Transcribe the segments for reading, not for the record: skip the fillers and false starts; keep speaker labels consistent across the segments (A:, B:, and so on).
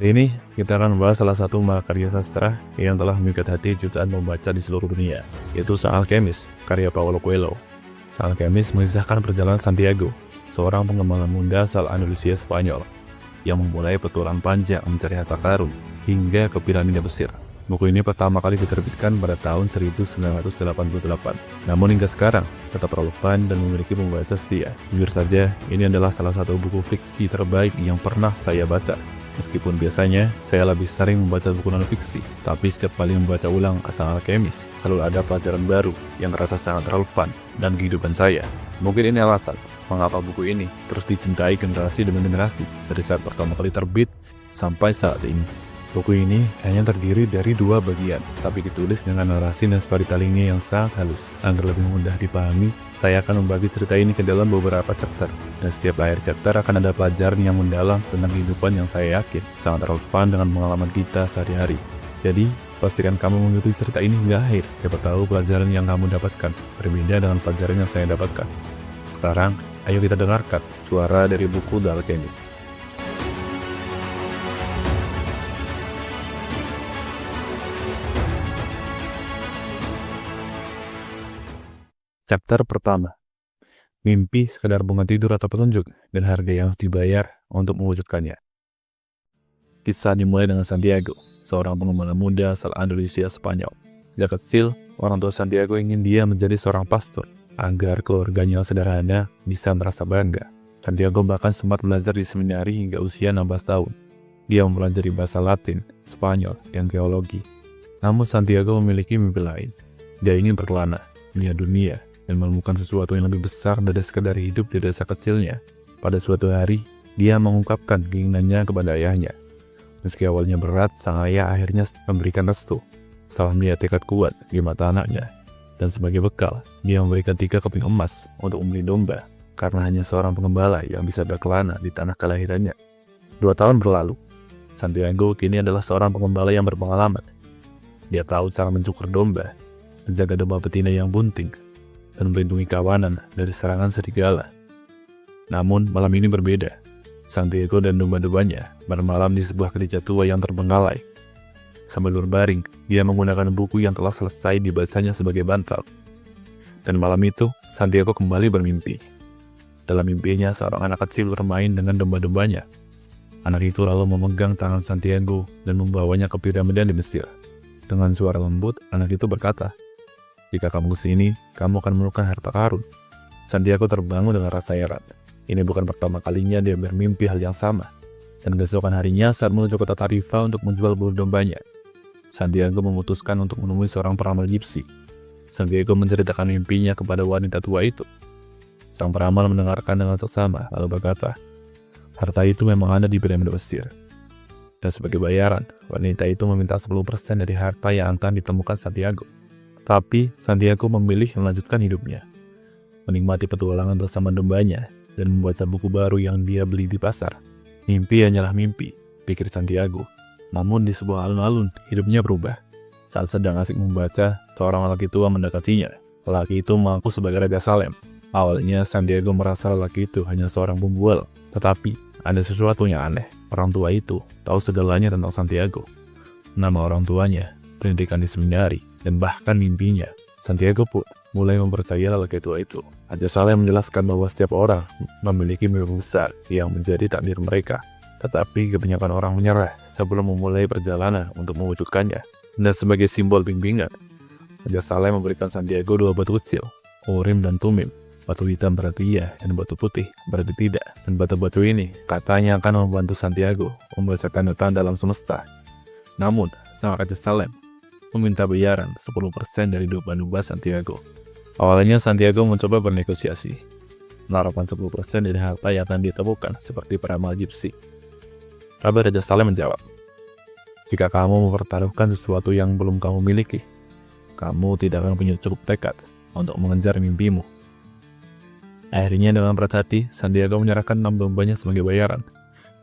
A: Hari ini kita akan membahas salah satu mahakarya sastra yang telah memikat hati jutaan pembaca di seluruh dunia, yaitu Sang Alkemis, karya Paulo Coelho. Sang Alkemis mengisahkan perjalanan Santiago, seorang pengembangan muda asal Andalusia Spanyol, yang memulai petualangan panjang mencari harta karun hingga ke piramida Mesir. Buku ini pertama kali diterbitkan pada tahun 1988, namun hingga sekarang tetap relevan dan memiliki pembaca setia. Jujur saja, ini adalah salah satu buku fiksi terbaik yang pernah saya baca. Meskipun biasanya saya lebih sering membaca buku non-fiksi, tapi setiap kali membaca ulang Sang Alkemis, selalu ada pelajaran baru yang terasa sangat relevan dan kehidupan saya. Mungkin ini alasan mengapa buku ini terus dicintai generasi demi generasi dari saat pertama kali terbit sampai saat ini. Buku ini hanya terdiri dari 2 bagian, tapi ditulis dengan narasi dan storytellingnya yang sangat halus. Agar lebih mudah dipahami, saya akan membagi cerita ini ke dalam beberapa chapter. Dan setiap akhir chapter akan ada pelajaran yang mendalam tentang kehidupan yang saya yakin sangat relevan dengan pengalaman kita sehari-hari. Jadi, pastikan kamu mengikuti cerita ini hingga akhir. Siapa tahu pelajaran yang kamu dapatkan berbeda dengan pelajaran yang saya dapatkan. Sekarang, ayo kita dengarkan suara dari buku The Alchemist. Chapter pertama. Mimpi sekadar bunga tidur atau petunjuk, dan harga yang harus dibayar untuk mewujudkannya. Kisah dimulai dengan Santiago, seorang pengembala muda asal Andalusia Spanyol. Sejak kecil, orang tua Santiago ingin dia menjadi seorang pastor, agar keluarganya sederhana bisa merasa bangga. Santiago bahkan sempat belajar di seminari hingga usia 16 tahun. Dia mempelajari bahasa Latin, Spanyol, dan teologi. Namun Santiago memiliki mimpi lain. Dia ingin berkelana, melihat dunia, dan menemukan sesuatu yang lebih besar dari sekedar hidup di desa kecilnya. Pada suatu hari, dia mengungkapkan keinginannya kepada ayahnya. Meski awalnya berat, sang ayah akhirnya memberikan restu setelah melihat tekad kuat di mata anaknya. Dan sebagai bekal, dia memberikan 3 keping emas untuk membeli domba, karena hanya seorang pengembala yang bisa berkelana di tanah kelahirannya. 2 tahun berlalu, Santiago kini adalah seorang pengembala yang berpengalaman. Dia tahu cara mencukur domba, menjaga domba betina yang bunting, dan melindungi kawanan dari serangan serigala. Namun malam ini berbeda. Santiago dan domba-dombanya bermalam di sebuah gereja tua yang terbengkalai. Sambil berbaring, dia menggunakan buku yang telah selesai dibacanya sebagai bantal. Dan malam itu, Santiago kembali bermimpi. Dalam mimpinya, seorang anak kecil bermain dengan domba-dombanya. Anak itu lalu memegang tangan Santiago dan membawanya ke piramida di Mesir. Dengan suara lembut, anak itu berkata, "Jika kamu kesini, kamu akan menemukan harta karun." Santiago terbangun dengan rasa heran. Ini bukan pertama kalinya dia bermimpi hal yang sama. Dan keesokan harinya saat menuju kota Tarifa untuk menjual bulu dombanya, Santiago memutuskan untuk menemui seorang peramal Gypsy. Santiago menceritakan mimpinya kepada wanita tua itu. Sang peramal mendengarkan dengan seksama, lalu berkata, "Harta itu memang ada di piramida Mesir. Dan sebagai bayaran, wanita itu meminta 10% dari harta yang akan ditemukan Santiago." Tapi Santiago memilih melanjutkan hidupnya, menikmati petualangan bersama dombanya, dan membaca buku baru yang dia beli di pasar. Mimpi hanyalah mimpi, pikir Santiago. Namun di sebuah alun-alun, hidupnya berubah. Saat sedang asik membaca, seorang lelaki tua mendekatinya. Lelaki itu mengaku sebagai Raja Salem. Awalnya Santiago merasa lelaki itu hanya seorang pembual, tetapi ada sesuatu yang aneh. Orang tua itu tahu segalanya tentang Santiago. Nama orang tuanya, pendidikan di seminari, dan bahkan mimpinya. Santiago pun mulai mempercayai lelaki tua itu. Raja Salem menjelaskan bahwa setiap orang memiliki mimpi besar yang menjadi takdir mereka. Tetapi kebanyakan orang menyerah sebelum memulai perjalanan untuk mewujudkannya. Dan sebagai simbol bimbingan, Raja Salem memberikan Santiago 2 batu kecil, Urim dan Tumim. Batu hitam berarti iya, dan batu putih berarti tidak. Dan batu-batu ini katanya akan membantu Santiago membaca tanda-tanda dalam semesta. Namun, sang Raja Salem meminta bayaran 10% dari domba-domba Santiago. Awalnya Santiago mencoba bernegosiasi, menaruhkan 10% dari harta yang akan ditemukan seperti peramal Gypsy. Tapi Raja Salem menjawab, "Jika kamu mempertaruhkan sesuatu yang belum kamu miliki, kamu tidak akan punya cukup tekad untuk mengejar mimpimu." Akhirnya dengan berat hati, Santiago menyerahkan 6 dombanya sebagai bayaran,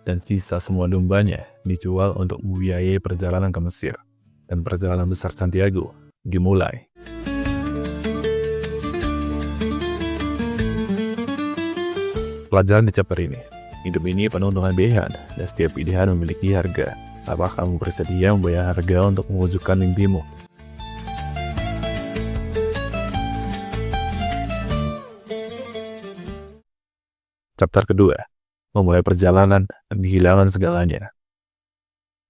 A: dan sisa semua dombanya dijual untuk membiayai perjalanan ke Mesir. Dan perjalanan besar Santiago dimulai. Pelajaran di chapter ini, Hidup ini penuh dengan pilihan, dan setiap pilihan memiliki harga. Apakah kamu bersedia membayar harga untuk mewujudkan mimpimu? Chapter kedua, memulai perjalanan dan kehilangan segalanya.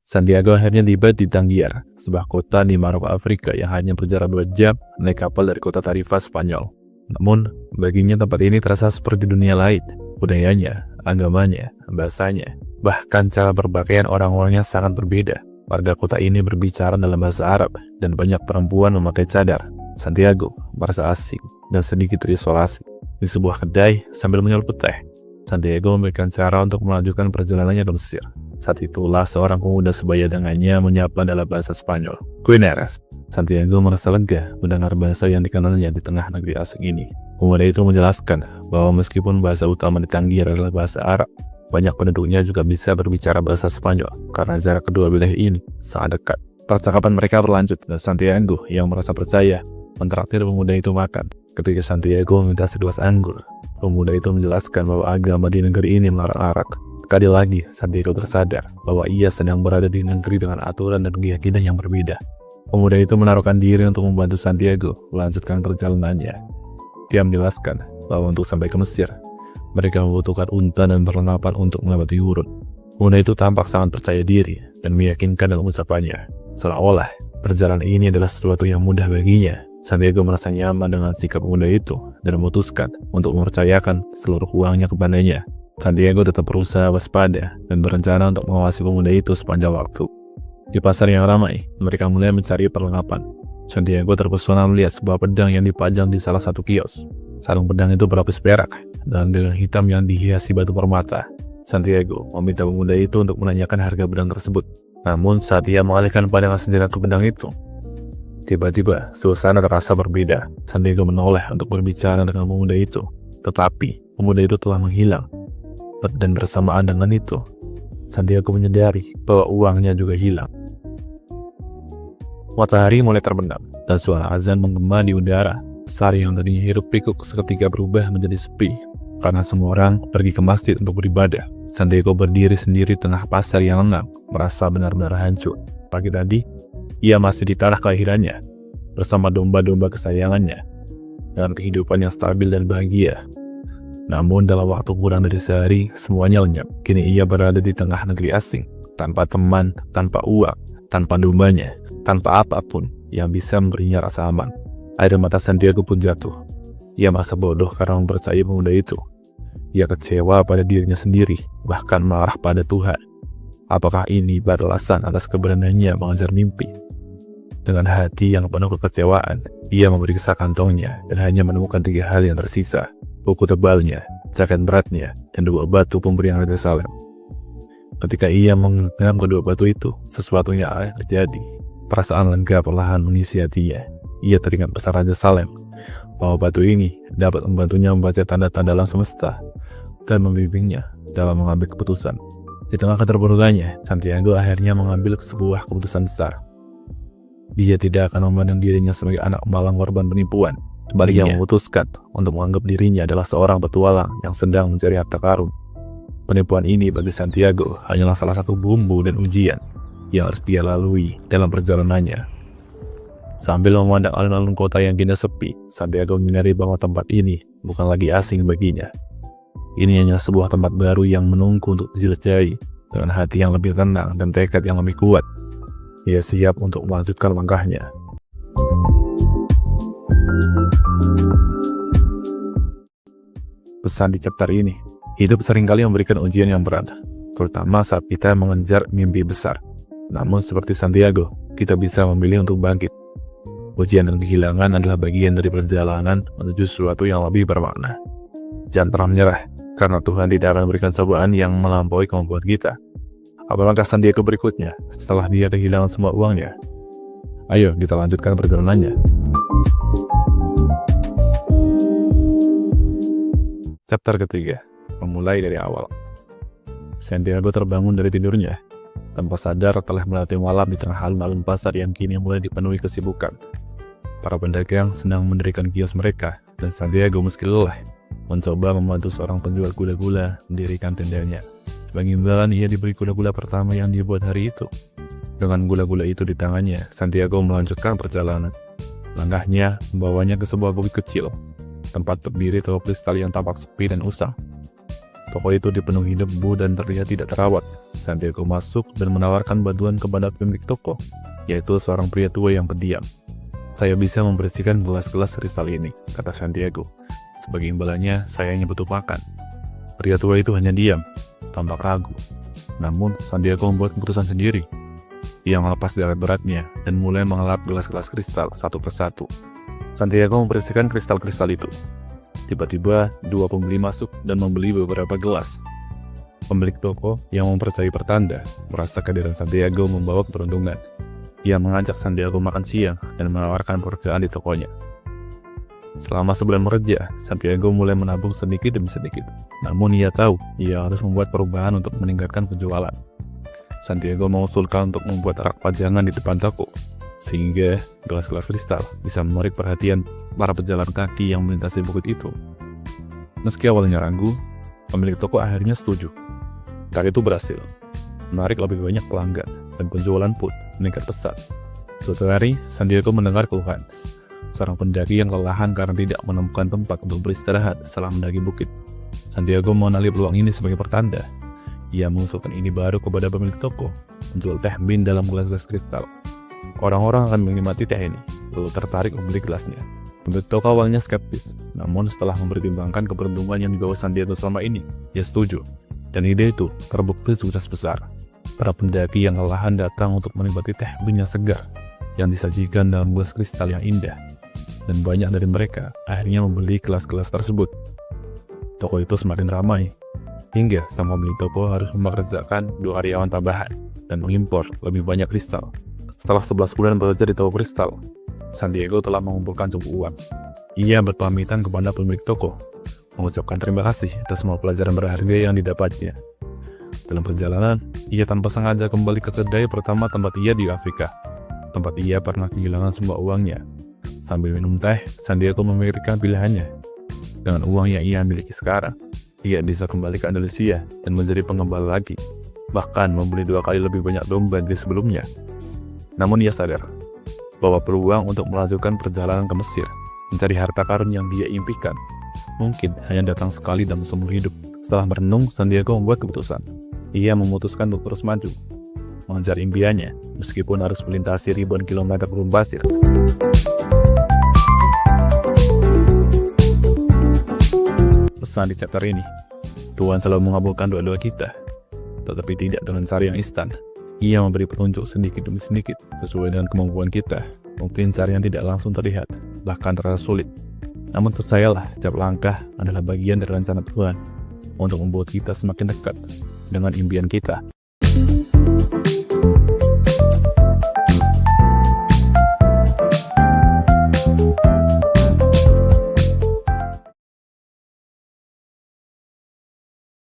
A: Santiago akhirnya tiba di Tangier, sebuah kota di Maroko, Afrika yang hanya berjarak 2 jam naik kapal dari kota Tarifa, Spanyol. Namun, baginya tempat ini terasa seperti dunia lain. Budayanya, agamanya, bahasanya, bahkan cara berpakaian orang-orangnya sangat berbeda. Warga kota ini berbicara dalam bahasa Arab, dan banyak perempuan memakai cadar. Santiago merasa asing dan sedikit terisolasi. Di sebuah kedai, sambil menyeluput teh, Santiago memberikan cara untuk melanjutkan perjalanannya ke Mesir. Saat itulah seorang pemuda sebaya dengannya menyapa dalam bahasa Spanyol. "Buenas." Santiago merasa lega mendengar bahasa yang dikenalnya di tengah negeri asing ini. Pemuda itu menjelaskan bahwa meskipun bahasa utama di Tangier adalah bahasa Arab, banyak penduduknya juga bisa berbicara bahasa Spanyol karena jarak kedua wilayah ini sangat dekat. Percakapan mereka berlanjut dan Santiago yang merasa percaya mentraktir pemuda itu makan. Ketika Santiago meminta segelas anggur, pemuda itu menjelaskan bahwa agama di negeri ini melarang arak. Sekali lagi, Santiago tersadar bahwa ia sedang berada di negeri dengan aturan dan keyakinan yang berbeda. Pemuda itu menaruhkan diri untuk membantu Santiago melanjutkan perjalanannya. Dia menjelaskan bahwa untuk sampai ke Mesir, mereka membutuhkan unta dan perlengkapan untuk melewati Urun. Pemuda itu tampak sangat percaya diri dan meyakinkan dalam ucapannya. Seolah-olah perjalanan ini adalah sesuatu yang mudah baginya. Santiago merasa nyaman dengan sikap pemuda itu dan memutuskan untuk mempercayakan seluruh uangnya kepadanya. Santiago tetap berusaha waspada dan berencana untuk mengawasi pemuda itu sepanjang waktu. Di pasar yang ramai, mereka mulai mencari perlengkapan. Santiago terpesona melihat sebuah pedang yang dipajang di salah satu kios. Sarung pedang itu berlapis perak dan gelang hitam yang dihiasi batu permata. Santiago meminta pemuda itu untuk menanyakan harga pedang tersebut. Namun saat ia mengalihkan pandangan sejenak ke pedang itu, tiba-tiba suasana terasa berbeda. Santiago menoleh untuk berbicara dengan pemuda itu, tetapi pemuda itu telah menghilang. Dan bersamaan dengan itu, Santiago menyadari bahwa uangnya juga hilang. Matahari mulai terbenam dan suara azan menggema di udara. Sari yang tadinya hiruk pikuk seketika berubah menjadi sepi karena semua orang pergi ke masjid untuk beribadah. Santiago berdiri sendiri di tengah pasar yang lengang, merasa benar-benar hancur. Pagi tadi, ia masih di tanah kelahirannya, bersama domba-domba kesayangannya, dengan kehidupan yang stabil dan bahagia. Namun dalam waktu kurang dari sehari, semuanya lenyap. Kini ia berada di tengah negeri asing, tanpa teman, tanpa uang, tanpa dombanya, tanpa apapun yang bisa memberinya rasa aman. Air mata Santiago pun jatuh. Ia merasa bodoh karena mempercayai pemuda itu. Ia kecewa pada dirinya sendiri, bahkan marah pada Tuhan. Apakah ini balasan atas keberaniannya mengejar mimpi? Dengan hati yang penuh kekecewaan, ia memeriksa kantongnya dan hanya menemukan 3 hal yang tersisa: buku tebalnya, jaket beratnya, dan 2 batu pemberian Raja Salem. Ketika ia menggenggam kedua batu itu, sesuatu yang aneh terjadi. Perasaan lega perlahan mengisi hatinya. Ia teringat pesan Raja Salem bahwa batu ini dapat membantunya membaca tanda-tanda alam semesta dan membimbingnya dalam mengambil keputusan. Di tengah keterpurukannya, Santiago akhirnya mengambil sebuah keputusan besar. Dia tidak akan memandang dirinya sebagai anak malang korban penipuan. Sebaliknya, ia memutuskan untuk menganggap dirinya adalah seorang petualang yang sedang mencari harta karun. Penipuan ini bagi Santiago hanyalah salah satu bumbu dan ujian yang harus dia lalui dalam perjalanannya. Sambil memandang alun-alun kota yang kini sepi, Santiago menyadari bahwa tempat ini bukan lagi asing baginya. Ini hanya sebuah tempat baru yang menunggu untuk dijelajahi. Dengan hati yang lebih tenang dan tekad yang lebih kuat, ia siap untuk melanjutkan langkahnya. Pesan di chapter ini, hidup seringkali memberikan ujian yang berat, terutama saat kita mengejar mimpi besar. Namun seperti Santiago, kita bisa memilih untuk bangkit. Ujian dan kehilangan adalah bagian dari perjalanan menuju sesuatu yang lebih bermakna. Jangan pernah menyerah, karena Tuhan tidak akan memberikan cobaan yang melampaui kemampuan kita. Apa langkah Santiago berikutnya setelah dia kehilangan semua uangnya? Ayo kita lanjutkan perjalanannya. Chapter ketiga, memulai dari awal. Santiago terbangun dari tidurnya. Tanpa sadar telah melewati malam di tengah alun-alun pasar yang kini mulai dipenuhi kesibukan. Para pedagang sedang mendirikan kios mereka, dan Santiago meski lelah mencoba membantu seorang penjual gula-gula mendirikan tendanya. Sebagai imbalan ia diberi gula-gula pertama yang dia buat hari itu. Dengan gula-gula itu di tangannya, Santiago melanjutkan perjalanan. Langkahnya membawanya ke sebuah bukit kecil, tempat berdiri toko kristal yang tampak sepi dan usang. Toko itu dipenuhi debu dan terlihat tidak terawat. Santiago masuk dan menawarkan bantuan kepada pemilik toko, yaitu seorang pria tua yang pendiam. "Saya bisa membersihkan gelas-gelas kristal ini," kata Santiago. "Sebagai imbalannya, saya hanya butuh makan." Pria tua itu hanya diam, tampak ragu. Namun, Santiago membuat keputusan sendiri. Ia melepas jaket beratnya dan mulai mengelap gelas-gelas kristal satu persatu. Santiago membersihkan kristal-kristal itu. Tiba-tiba, dua pembeli masuk dan membeli beberapa gelas. Pemilik toko yang mempercayai pertanda merasa kehadiran Santiago membawa keberuntungan. Ia mengajak Santiago makan siang dan menawarkan pekerjaan di tokonya. Selama sebulan bekerja, Santiago mulai menabung sedikit demi sedikit. Namun ia tahu, ia harus membuat perubahan untuk meningkatkan penjualan. Santiago mengusulkan untuk membuat rak pajangan di depan toko, sehingga gelas-gelas kristal bisa menarik perhatian para pejalan kaki yang melintasi bukit itu. Meski awalnya ragu, pemilik toko akhirnya setuju. Cara itu berhasil, menarik lebih banyak pelanggan, dan penjualan pun meningkat pesat. Suatu hari, Santiago mendengar keluhan seorang pendaki yang kelelahan karena tidak menemukan tempat untuk beristirahat setelah mendaki bukit. Santiago mengenali peluang ini sebagai pertanda. Ia mengusulkan ini baru kepada pemilik toko, menjual teh min dalam gelas-gelas kristal. Orang-orang akan menikmati teh ini, lalu tertarik membeli gelasnya. Pemilik toko awalnya skeptis, namun setelah mempertimbangkan keberuntungan yang dibawa Santiago selama ini, ia setuju. Dan ide itu terbukti sukses besar. Para pendaki yang kelelahan datang untuk menikmati teh min yang segar, yang disajikan dalam gelas kristal yang indah. Dan banyak dari mereka akhirnya membeli gelas-gelas tersebut. Toko itu semakin ramai, hingga sang pemilik toko harus mempekerjakan 2 karyawan tambahan dan mengimpor lebih banyak kristal. Setelah 11 bulan bekerja di toko kristal, Santiago telah mengumpulkan cukup uang. Ia berpamitan kepada pemilik toko, mengucapkan terima kasih atas semua pelajaran berharga yang didapatnya. Dalam perjalanan, ia tanpa sengaja kembali ke kedai pertama tempat ia di Afrika, tempat ia pernah kehilangan semua uangnya. Sambil minum teh, Santiago memikirkan pilihannya. Dengan uang yang ia miliki sekarang, ia bisa kembali ke Andalusia dan menjadi pengembala lagi, bahkan membeli 2 kali lebih banyak domba dari sebelumnya. Namun ia sadar bahwa peluang untuk melanjutkan perjalanan ke Mesir, mencari harta karun yang dia impikan, mungkin hanya datang sekali dalam seumur hidup. Setelah merenung, Santiago membuat keputusan. Ia memutuskan untuk terus maju, mengejar impiannya, meskipun harus melintasi ribuan kilometer gurun pasir. Pesan di chapter ini, Tuhan selalu mengabulkan doa-doa kita, tetapi tidak dengan cara yang instan. Ia memberi petunjuk sedikit demi sedikit sesuai dengan kemampuan kita. Mungkin cara yang tidak langsung terlihat, bahkan terasa sulit. Namun percayalah, setiap langkah adalah bagian dari rencana Tuhan untuk membuat kita semakin dekat dengan impian kita.